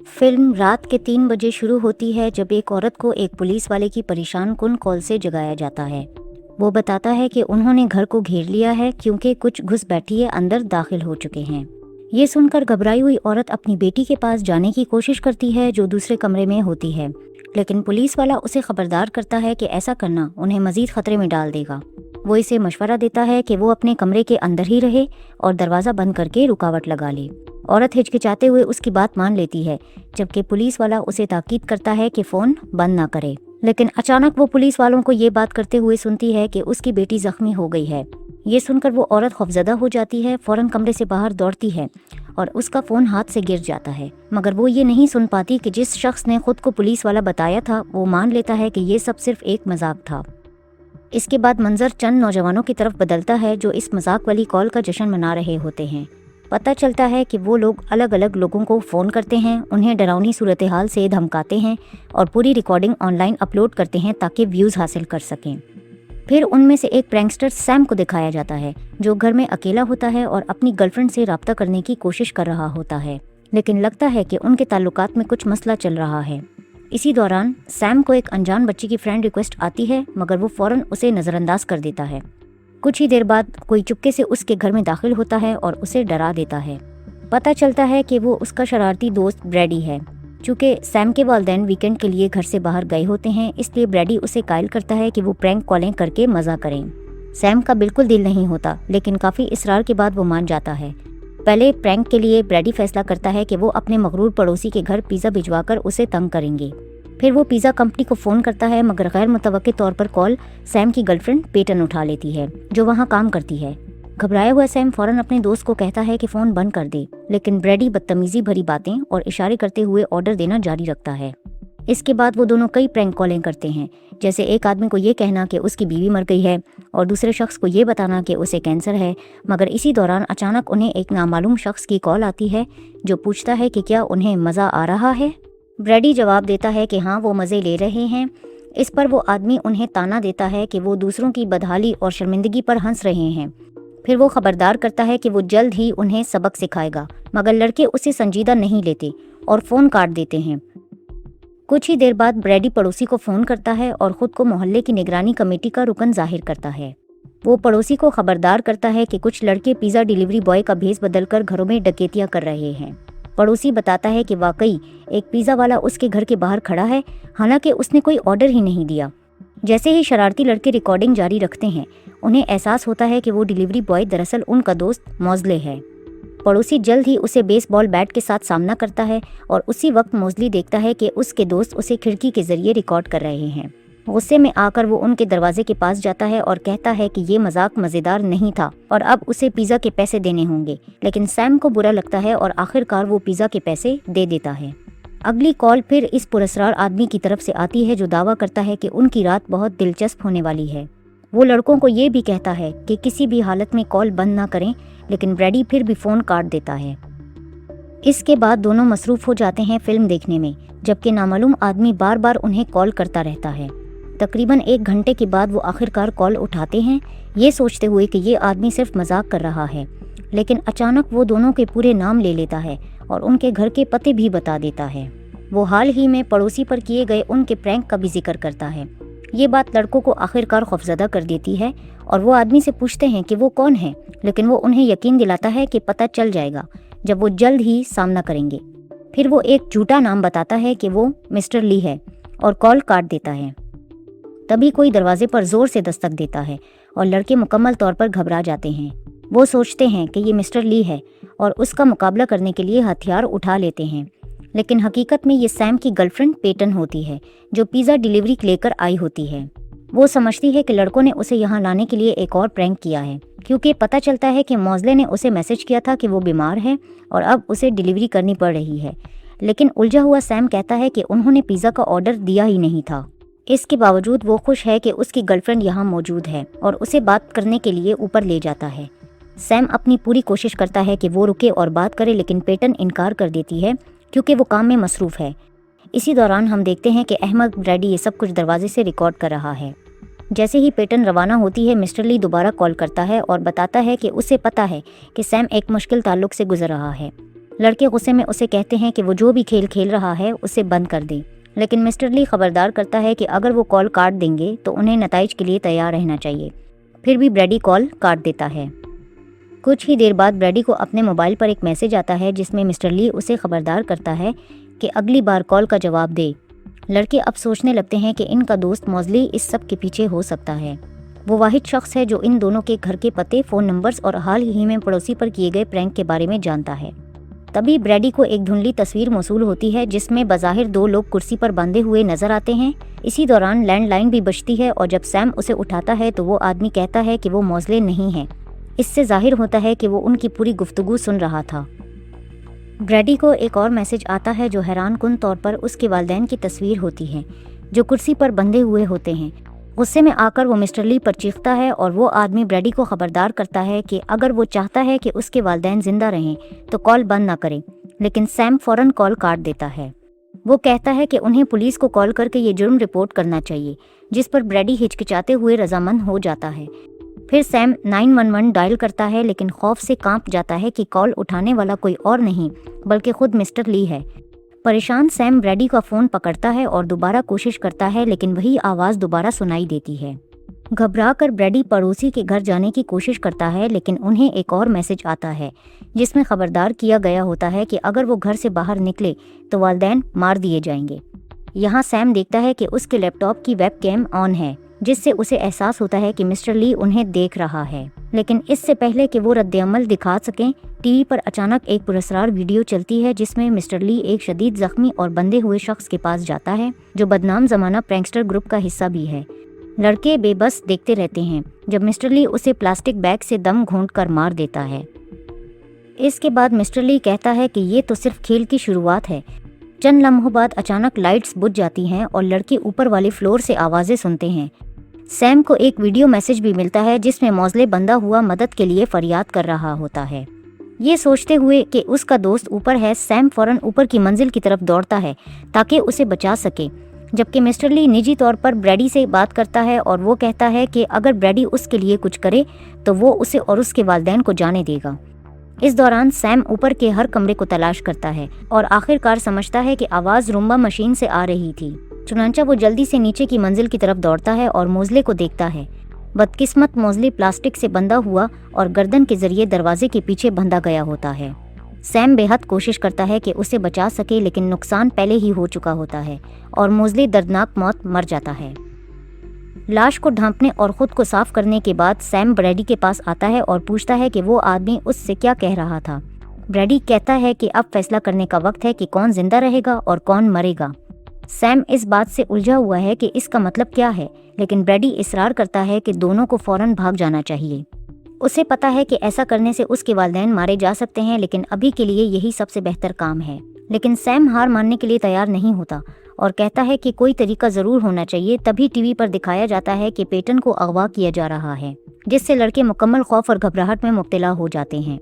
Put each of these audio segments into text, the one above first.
Film रात के 3 बजे शुरू होती है जब एक औरत को एक पुलिस वाले की परेशान कुन कॉल से जगाया जाता है। वो बताता है कि उन्होंने घर को घेर लिया है क्योंकि कुछ घुसपैठिए अंदर दाखिल हो चुके हैं। ये सुनकर घबराई हुई औरत अपनी बेटी के पास जाने की कोशिश करती है जो दूसरे कमरे में होती है, लेकिन पुलिस वाला उसे खबरदार करता है कि ऐसा करना उन्हें मजीद खतरे में डाल देगा। वो इसे मशवरा देता है कि वो अपने कमरे के अंदर ही रहे और दरवाज़ा बंद करके रुकावट लगा ले। औरत हिचकिचाते हुए उसकी बात मान लेती है, जबकि पुलिस वाला उसे ताकीद करता है कि फ़ोन बंद ना करे। लेकिन अचानक वो पुलिस वालों को ये बात करते हुए सुनती है कि उसकी बेटी जख्मी हो गई है। ये सुनकर वो औरत खौफजदा हो जाती है, फ़ौरन कमरे से बाहर दौड़ती है और उसका फ़ोन हाथ से गिर जाता है। मगर वो ये नहीं सुन पाती कि जिस शख्स ने खुद को पुलिस वाला बताया था वो मान लेता है कि ये सब सिर्फ एक मजाक था। इसके बाद मंजर चंद नौजवानों की तरफ बदलता है जो इस मजाक वाली कॉल का जश्न मना रहे होते हैं। पता चलता है कि वो लोग अलग अलग लोगों को फ़ोन करते हैं, उन्हें डरावनी सूरत हाल से धमकाते हैं और पूरी रिकॉर्डिंग ऑनलाइन अपलोड करते हैं ताकि व्यूज़ हासिल कर सकें। फिर उनमें से एक प्रैंकस्टर सैम को दिखाया जाता है जो घर में अकेला होता है और अपनी गर्लफ्रेंड से राब्ता करने की कोशिश कर रहा होता है, लेकिन लगता है कि उनके ताल्लुकात में कुछ मसला चल रहा है। इसी दौरान सैम को एक अनजान बच्ची की फ्रेंड रिक्वेस्ट आती है, मगर वो फ़ौरन उसे नज़रअंदाज कर देता है। कुछ ही देर बाद कोई चुपके से उसके घर में दाखिल होता है और उसे डरा देता है। पता चलता है कि वो उसका शरारती दोस्त ब्रैडी है। चूँकि सैम के वालिदैन वीकेंड के लिए घर से बाहर गए होते हैं, इसलिए ब्रैडी उसे कायल करता है कि वो प्रैंक कॉलें करके मज़ा करें। सैम का बिल्कुल दिल नहीं होता, लेकिन काफ़ी इसरार के बाद वो मान जाता है। पहले प्रैंक के लिए ब्रैडी फैसला करता है कि वो अपने मगरूर पड़ोसी के घर पिज़्ज़ा भिजवाकर उसे तंग करेंगे। फिर वो पिज़्ज़ा कंपनी को फ़ोन करता है, मगर गैर मुतवक्के तौर पर कॉल सैम की गर्लफ्रेंड पेटन उठा लेती है जो वहाँ काम करती है। घबराया हुआ सैम फ़ौरन अपने दोस्त को कहता है कि फ़ोन बंद कर दे, लेकिन ब्रैडी बदतमीज़ी भरी बातें और इशारे करते हुए ऑर्डर देना जारी रखता है। इसके बाद वो दोनों कई प्रैंक कॉलें करते हैं, जैसे एक आदमी को ये कहना कि उसकी बीवी मर गई है और दूसरे शख्स को ये बताना कि उसे कैंसर है। मगर इसी दौरान अचानक उन्हें एक नामालूम शख्स की कॉल आती है जो पूछता है कि क्या उन्हें मज़ा आ रहा है। ब्रैडी जवाब देता है कि हाँ, वो मज़े ले रहे हैं। इस पर वो आदमी उन्हें ताना देता है कि वो दूसरों की बदहाली और शर्मिंदगी पर हंस रहे हैं। फिर वो खबरदार करता है कि वो जल्द ही उन्हें सबक सिखाएगा, मगर लड़के उसे संजीदा नहीं लेते और फ़ोन काट देते हैं। कुछ ही देर बाद ब्रैडी पड़ोसी को फ़ोन करता है और ख़ुद को मोहल्ले की निगरानी कमेटी का रुकन जाहिर करता है। वो पड़ोसी को खबरदार करता है कि कुछ लड़के पिज़्ज़ा डिलीवरी बॉय का भेस बदलकर घरों में डकैतियाँ कर रहे हैं। पड़ोसी बताता है कि वाकई एक पिज़्ज़ा वाला उसके घर के बाहर खड़ा है, हालांकि उसने कोई ऑर्डर ही नहीं दिया। जैसे ही शरारती लड़के रिकॉर्डिंग जारी रखते हैं, उन्हें एहसास होता है कि वो डिलीवरी बॉय दरअसल उनका दोस्त मौज़ले है। पड़ोसी जल्द ही उसे बेसबॉल बैट के साथ सामना करता है और उसी वक्त मौज़ली देखता है कि उसके दोस्त उसे खिड़की के जरिए रिकॉर्ड कर रहे हैं। गुस्से में आकर वो उनके दरवाजे के पास जाता है और कहता है कि ये मजाक मज़ेदार नहीं था और अब उसे पिज़्ज़ा के पैसे देने होंगे, लेकिन सैम को बुरा लगता है और आखिरकार वो पिज़्ज़ा के पैसे दे देता है। अगली कॉल फिर इस पुरस्कार आदमी की तरफ से आती है जो दावा करता है कि उनकी रात बहुत दिलचस्प होने वाली है। वो लड़कों को ये भी कहता है कि किसी भी हालत में कॉल बंद ना करें, लेकिन ब्रैडी फिर भी फ़ोन काट देता है। इसके बाद दोनों मसरूफ़ हो जाते हैं फिल्म देखने में, जबकि नामालूम आदमी बार बार उन्हें कॉल करता रहता है। तकरीबन 1 घंटे के बाद वो आखिरकार कॉल उठाते हैं, ये सोचते हुए कि ये आदमी सिर्फ मजाक कर रहा है, लेकिन अचानक वो दोनों के पूरे नाम ले लेता है और उनके घर के पते भी बता देता है। वो हाल ही में पड़ोसी पर किए गए उनके प्रैंक का भी जिक्र करता है। ये बात लड़कों को आखिरकार खौफजदा कर देती है और वो आदमी से पूछते हैं कि वो कौन है, लेकिन वो उन्हें यकीन दिलाता है कि पता चल जाएगा जब वो जल्द ही सामना करेंगे। फिर वो एक झूठा नाम बताता है कि वो मिस्टर ली है और कॉल काट देता है। तभी कोई दरवाजे पर ज़ोर से दस्तक देता है और लड़के मुकम्मल तौर पर घबरा जाते हैं। वो सोचते हैं कि ये मिस्टर ली है और उसका मुकाबला करने के लिए हथियार उठा लेते हैं, लेकिन हकीकत में ये सैम की गर्लफ्रेंड पेटन होती है जो पिज़्ज़ा डिलीवरी लेकर आई होती है। वो समझती है कि लड़कों ने उसे यहाँ लाने के लिए एक और प्रैंक किया है, क्योंकि पता चलता है कि मौज़ले ने उसे मैसेज किया था कि वो बीमार है और अब उसे डिलीवरी करनी पड़ रही है। लेकिन उलझा हुआ सैम कहता है कि उन्होंने पिज़्ज़ा का ऑर्डर दिया ही नहीं था। इसके बावजूद वो खुश है कि उसकी गर्लफ्रेंड यहाँ मौजूद है और उसे बात करने के लिए ऊपर ले जाता है। सैम अपनी पूरी कोशिश करता है कि वो रुके और बात करे, लेकिन पेटन इनकार कर देती है क्योंकि वो काम में मसरूफ़ है। इसी दौरान हम देखते हैं कि अहमद ब्रैडी ये सब कुछ दरवाजे से रिकॉर्ड कर रहा है। जैसे ही पेटन रवाना होती है, मिस्टर ली दोबारा कॉल करता है और बताता है कि उसे पता है कि सैम एक मुश्किल ताल्लुक से गुजर रहा है। लड़के गुस्से में उसे कहते हैं कि वो जो भी खेल खेल रहा है उसे बंद कर दे, लेकिन मिस्टर ली खबरदार करता है कि अगर वो कॉल काट देंगे तो उन्हें नताइज के लिए तैयार रहना चाहिए। फिर भी ब्रैडी कॉल काट देता है। कुछ ही देर बाद ब्रैडी को अपने मोबाइल पर एक मैसेज आता है जिसमें मिस्टर ली उसे खबरदार करता है कि अगली बार कॉल का जवाब दे। लड़के अब सोचने लगते हैं कि इनका दोस्त मौज़ली इस सब के पीछे हो सकता है। वो वाहिद शख्स है जो इन दोनों के घर के पते, फ़ोन नंबर्स और हाल ही में पड़ोसी पर किए गए प्रैंक के बारे में जानता है। तभी ब्रैडी को एक धुंधली तस्वीर मौसूल होती है जिसमें बज़ाहिर दो लोग कुर्सी पर बांधे हुए नजर आते हैं। इसी दौरान लैंडलाइन भी बजती है और जब सैम उसे उठाता है तो वो आदमी कहता है कि वो मौज़ले नहीं है। इससे जाहिर होता है कि वो उनकी पूरी गुफ्तगू सुन रहा था। ब्रैडी को एक और मैसेज आता है जो हैरानकुन तौर पर उसके वालिदैन की तस्वीर होती है जो कुर्सी पर बंधे हुए होते हैं। गुस्से में आकर वो मिस्टर ली पर चीखता है और वो आदमी ब्रैडी को खबरदार करता है कि अगर वो चाहता है कि उसके वालिदैन जिंदा रहें तो कॉल बंद ना करें, लेकिन सैम फौरन कॉल काट देता है। वो कहता है कि उन्हें पुलिस को कॉल करके ये जुर्म रिपोर्ट करना चाहिए, जिस पर ब्रैडी हिचकिचाते हुए रजामंद हो जाता है। फिर सैम 911 डायल करता है, लेकिन खौफ से कांप जाता है कि कॉल उठाने वाला कोई और नहीं बल्कि खुद मिस्टर ली है। परेशान सैम ब्रैडी का फ़ोन पकड़ता है और दोबारा कोशिश करता है, लेकिन वही आवाज़ दोबारा सुनाई देती है। घबरा कर ब्रैडी पड़ोसी के घर जाने की कोशिश करता है, लेकिन उन्हें एक और मैसेज आता है जिसमें खबरदार किया गया होता है कि अगर वो घर से बाहर निकले तो वालिदैन मार दिए जाएंगे। यहाँ सैम देखता है कि उसके लैपटॉप की वेबकैम ऑन है, जिससे उसे एहसास होता है कि मिस्टर ली उन्हें देख रहा है। लेकिन इससे पहले कि वो रद्द-ए-अमल दिखा सकें, टीवी पर अचानक एक पुरस्कार वीडियो चलती है जिसमें मिस्टर ली एक शदीद जख्मी और बंधे हुए शख्स के पास जाता है जो बदनाम ज़माना प्रैंकस्टर ग्रुप का हिस्सा भी है। लड़के बेबस देखते रहते हैं जब मिस्टर ली उसे प्लास्टिक बैग से दम घोंट कर मार देता है। इसके बाद मिस्टर ली कहता है कि ये तो सिर्फ खेल की शुरुआत है। चंद लम्हों बाद अचानक लाइट्स बुझ जाती हैं और लड़के ऊपर वाले फ्लोर से आवाज़ें सुनते हैं। सैम को एक वीडियो मैसेज भी मिलता है जिसमें मौज़ले बंधा हुआ मदद के लिए फरियाद कर रहा होता है। ये सोचते हुए कि उसका दोस्त ऊपर है, सैम फौरन ऊपर की मंजिल की तरफ दौड़ता है ताकि उसे बचा सके, जबकि मिस्टर ली निजी तौर पर ब्रैडी से बात करता है और वो कहता है कि अगर ब्रैडी उसके लिए कुछ करे तो वो उसे और उसके वालिदैन को जाने देगा। इस दौरान सैम ऊपर के हर कमरे को तलाश करता है और आखिरकार समझता है कि आवाज़ रूम्बा मशीन से आ रही थी। चुनांचा वो जल्दी से नीचे की मंजिल की तरफ दौड़ता है और मौज़ले को देखता है। बदकिस्मत मौज़ले प्लास्टिक से बंधा हुआ और गर्दन के जरिए दरवाजे के पीछे बंधा गया होता है। सैम बेहद कोशिश करता है कि उसे बचा सके, लेकिन नुकसान पहले ही हो चुका होता है और मौज़ले दर्दनाक मौत मर जाता है। लाश को ढांपने और खुद को साफ करने के बाद सैम ब्रैडी के पास आता है और पूछता है कि वो आदमी उससे क्या कह रहा था। ब्रैडी कहता है कि अब फैसला करने का वक्त है कि कौन जिंदा रहेगा और कौन मरेगा। सैम इस बात से उलझा हुआ है कि इसका मतलब क्या है, लेकिन ब्रैडी इसरार करता है कि दोनों को फौरन भाग जाना चाहिए। उसे पता है कि ऐसा करने से उसके वालिदैन मारे जा सकते हैं, लेकिन अभी के लिए यही सबसे बेहतर काम है। लेकिन सैम हार मानने के लिए तैयार नहीं होता और कहता है कि कोई तरीका ज़रूर होना चाहिए। तभी टीवी पर दिखाया जाता है कि पेटन को अगवा किया जा रहा है, जिससे लड़के मुकम्मल खौफ और घबराहट में मुब्तला हो जाते हैं।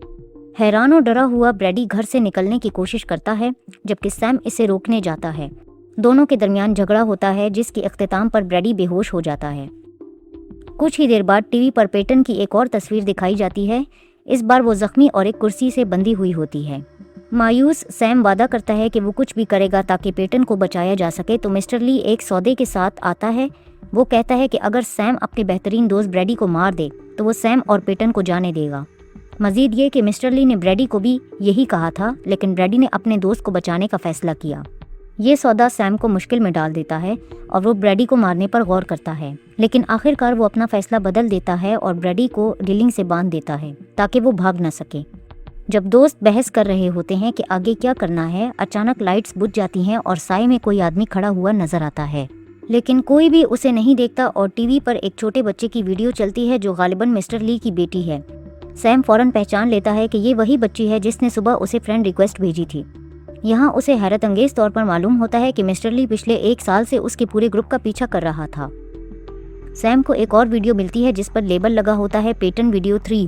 हैरान और डरा हुआ ब्रैडी घर से निकलने की कोशिश करता है, जबकि सैम इसे रोकने जाता है। दोनों के दरमियान झगड़ा होता है जिसके इख्तिताम पर ब्रैडी बेहोश हो जाता है। कुछ ही देर बाद टीवी पर पेटन की एक और तस्वीर दिखाई जाती है। इस बार वो जख्मी और एक कुर्सी से बंधी हुई होती है। मायूस सैम वादा करता है कि वो कुछ भी करेगा ताकि पेटन को बचाया जा सके, तो मिस्टर ली एक सौदे के साथ आता है। वो कहता है कि अगर सैम अपने बेहतरीन दोस्त ब्रैडी को मार दे तो वो सैम और पेटन को जाने देगा। मजीद ये कि मिस्टर ली ने ब्रैडी को भी यही कहा था, लेकिन ब्रैडी ने अपने दोस्त को बचाने का फैसला किया। ये सौदा सैम को मुश्किल में डाल देता है और वो ब्रैडी को मारने पर गौर करता है, लेकिन आखिरकार वो अपना फैसला बदल देता है और ब्रैडी को रिलिंग से बांध देता है ताकि वो भाग न सके। जब दोस्त बहस कर रहे होते हैं कि आगे क्या करना है, अचानक लाइट्स बुझ जाती हैं और साए में कोई आदमी खड़ा हुआ नजर आता है, लेकिन कोई भी उसे नहीं देखता और टीवी पर एक छोटे बच्चे की वीडियो चलती है जो गालिबन मिस्टर ली की बेटी है। सैम फौरन पहचान लेता है कि ये वही बच्ची है जिसने सुबह उसे फ्रेंड रिक्वेस्ट भेजी थी। यहाँ उसे हैरत अंगेज तौर पर मालूम होता है कि मिस्टर ली पिछले 1 साल से उसके पूरे ग्रुप का पीछा कर रहा था। सैम को एक और वीडियो मिलती है जिस पर लेबल लगा होता है पेटन वीडियो 3।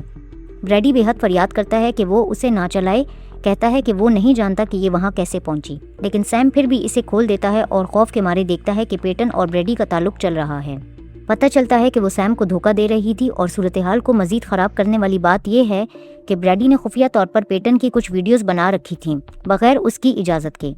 ब्रैडी बेहद फरियाद करता है कि वो उसे ना चलाए, कहता है कि वो नहीं जानता कि ये वहाँ कैसे पहुंची, लेकिन सैम फिर भी इसे खोल देता है और खौफ के मारे देखता है कि पेटन और ब्रैडी का ताल्लुक चल रहा है। पता चलता है कि वो सैम को धोखा दे रही थी और सूरत-ए-हाल को मज़ीद ख़राब करने वाली बात यह है कि ब्रैडी ने खुफिया तौर पर पेटन की कुछ वीडियोस बना रखी थीं बगैर उसकी इजाज़त के।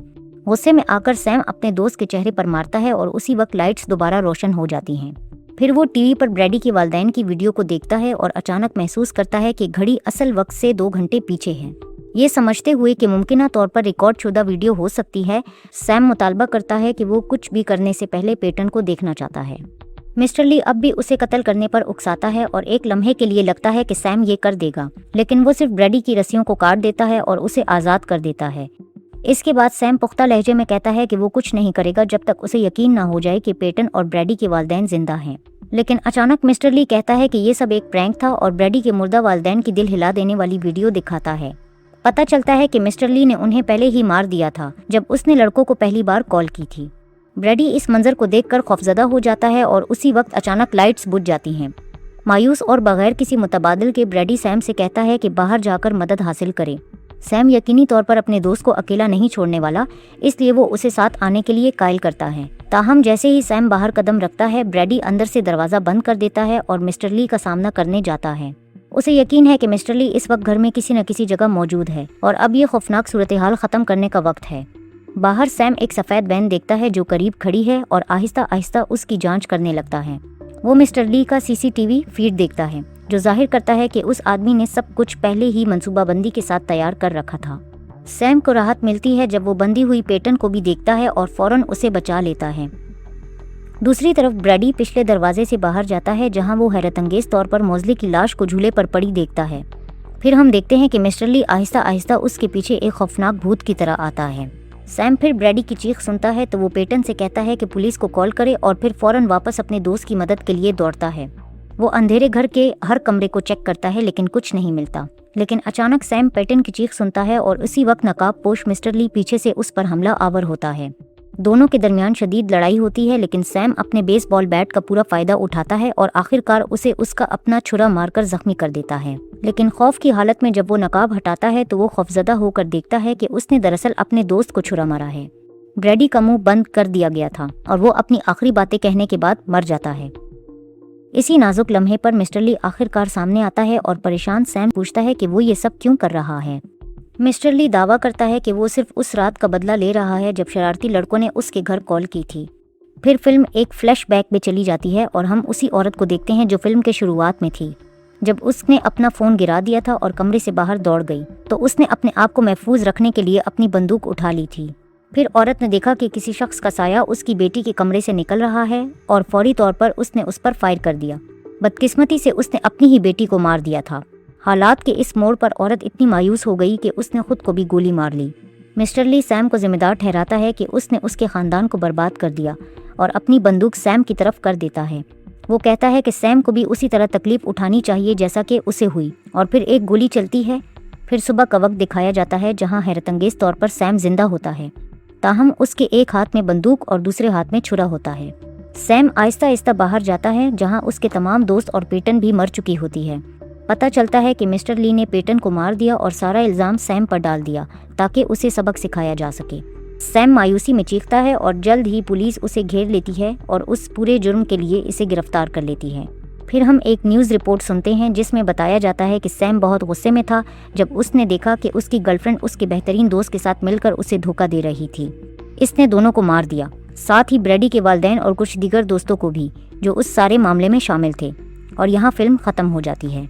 गुस्से में आकर सैम अपने दोस्त के चेहरे पर मारता है और उसी वक्त लाइट्स दोबारा रोशन हो जाती हैं। फिर वो टीवी पर ब्रैडी के वालिदैन की वीडियो को देखता है और अचानक महसूस करता है कि घड़ी असल वक्त से 2 घंटे पीछे है। ये समझते हुए कि मुमकिना तौर पर रिकॉर्ड शुदा वीडियो हो सकती है, सैम मुतालबा करता है कि वो कुछ भी करने से पहले पेटन को देखना चाहता है। मिस्टर ली अब भी उसे कत्ल करने पर उकसाता है और एक लम्हे के लिए लगता है कि सैम ये कर देगा, लेकिन वो सिर्फ ब्रैडी की रस्सियों को काट देता है और उसे आज़ाद कर देता है। इसके बाद सैम पुख्ता लहजे में कहता है कि वो कुछ नहीं करेगा जब तक उसे यकीन ना हो जाए कि पेटन और ब्रैडी के वालिदैन जिंदा हैं। लेकिन अचानक मिस्टर ली कहता है कि ये सब एक प्रैंक था और ब्रैडी के मुर्दा वालिदैन की दिल हिला देने वाली वीडियो दिखाता है। पता चलता है कि मिस्टर ली ने उन्हें पहले ही मार दिया था जब उसने लड़कों को पहली बार कॉल की थी। ब्रैडी इस मंजर को देखकर खौफजदा हो जाता है और उसी वक्त अचानक लाइट्स बुझ जाती हैं। मायूस और बगैर किसी मुतबादिल के ब्रैडी सैम से कहता है कि बाहर जाकर मदद हासिल करे। सैम यकीनी तौर पर अपने दोस्त को अकेला नहीं छोड़ने वाला, इसलिए वो उसे साथ आने के लिए कायल करता है। ताहम जैसे ही सैम बाहर कदम रखता है, ब्रैडी अंदर से दरवाज़ा बंद कर देता है और मिस्टर ली का सामना करने जाता है। उसे यकीन है कि मिस्टर ली इस वक्त घर में किसी न किसी जगह मौजूद है और अब ये खौफनाक सूरत-ए-हाल ख़त्म करने का वक्त है। बाहर सैम एक सफ़ेद वैन देखता है जो करीब खड़ी है और आहिस्ता आहिस्ता उसकी जांच करने लगता है। वो मिस्टर ली का सीसीटीवी फीड देखता है जो जाहिर करता है कि उस आदमी ने सब कुछ पहले ही मंसूबाबंदी के साथ तैयार कर रखा था। सैम को राहत मिलती है जब वो बंदी हुई पेटन को भी देखता है और फौरन उसे बचा लेता है। दूसरी तरफ ब्रैडी पिछले दरवाजे से बाहर जाता है जहां वो हैरतअंगेज तौर पर मोज़ली की लाश को झूले पर पड़ी देखता है। फिर हम देखते हैं कि मिस्टर ली आहिस्ता आहिस्ता उसके पीछे एक खौफनाक भूत की तरह आता है। सैम फिर ब्रैडी की चीख सुनता है तो वो पेटन से कहता है कि पुलिस को कॉल करे और फिर फौरन वापस अपने दोस्त की मदद के लिए दौड़ता है। वो अंधेरे घर के हर कमरे को चेक करता है लेकिन कुछ नहीं मिलता। लेकिन अचानक सैम पेटन की चीख सुनता है और उसी वक्त नकाबपोश मिस्टर ली पीछे से उस पर हमला आवर होता है। दोनों के दरमियान शदीद लड़ाई होती है, लेकिन सैम अपने बेसबॉल बैट का पूरा फायदा उठाता है और आखिरकार उसे उसका अपना छुरा मारकर जख्मी कर देता है। लेकिन खौफ की हालत में जब वो नकाब हटाता है तो वो खौफजदा होकर देखता है कि उसने दरअसल अपने दोस्त को छुरा मारा है। ब्रैडी का मुंह बंद कर दिया गया था और वो अपनी आखिरी बातें कहने के बाद मर जाता है। इसी नाजुक लम्हे पर मिस्टर ली आखिरकार सामने आता है और परेशान सैम पूछता है कि वो ये सब क्यों कर रहा है। मिस्टर ली दावा करता है कि वो सिर्फ उस रात का बदला ले रहा है जब शरारती लड़कों ने उसके घर कॉल की थी। फिर फिल्म एक फ्लैशबैक में चली जाती है और हम उसी औरत को देखते हैं जो फिल्म के शुरुआत में थी। जब उसने अपना फ़ोन गिरा दिया था और कमरे से बाहर दौड़ गई तो उसने अपने आप को महफूज रखने के लिए अपनी बंदूक उठा ली थी। फिर औरत ने देखा कि किसी शख्स का साया उसकी बेटी के कमरे से निकल रहा है और फौरी तौर पर उसने उस पर फायर कर दिया। बदकिस्मती से उसने अपनी ही बेटी को मार दिया था। हालात के इस मोड़ पर औरत इतनी मायूस हो गई कि उसने खुद को भी गोली मार ली। मिस्टर ली सैम को जिम्मेदार ठहराता है कि उसने उसके ख़ानदान को बर्बाद कर दिया और अपनी बंदूक सैम की तरफ कर देता है। वो कहता है कि सैम को भी उसी तरह तकलीफ उठानी चाहिए जैसा कि उसे हुई, और फिर एक गोली चलती है। फिर सुबह का वक्त दिखाया जाता है जहां हैरतअंगेज तौर पर सैम जिंदा होता है, ताहम उसके एक हाथ में बंदूक और दूसरे हाथ में छुरा होता है। सैम आहिस्ता आहिस्ता बाहर जाता है जहां उसके तमाम दोस्त और पेटन भी मर चुकी होती है। पता चलता है कि मिस्टर ली ने पेटन को मार दिया और सारा इल्ज़ाम सैम पर डाल दिया ताकि उसे सबक सिखाया जा सके। सैम मायूसी में चीखता है और जल्द ही पुलिस उसे घेर लेती है और उस पूरे जुर्म के लिए इसे गिरफ्तार कर लेती है। फिर हम एक न्यूज़ रिपोर्ट सुनते हैं जिसमें बताया जाता है कि सैम बहुत गुस्से में था जब उसने देखा कि उसकी गर्लफ्रेंड उसके बेहतरीन दोस्त के साथ मिलकर उसे धोखा दे रही थी। इसने दोनों को मार दिया, साथ ही ब्रैडी के वालिदैन और कुछ दीगर दोस्तों को भी जो उस सारे मामले में शामिल थे। और यहाँ फिल्म ख़त्म हो जाती है।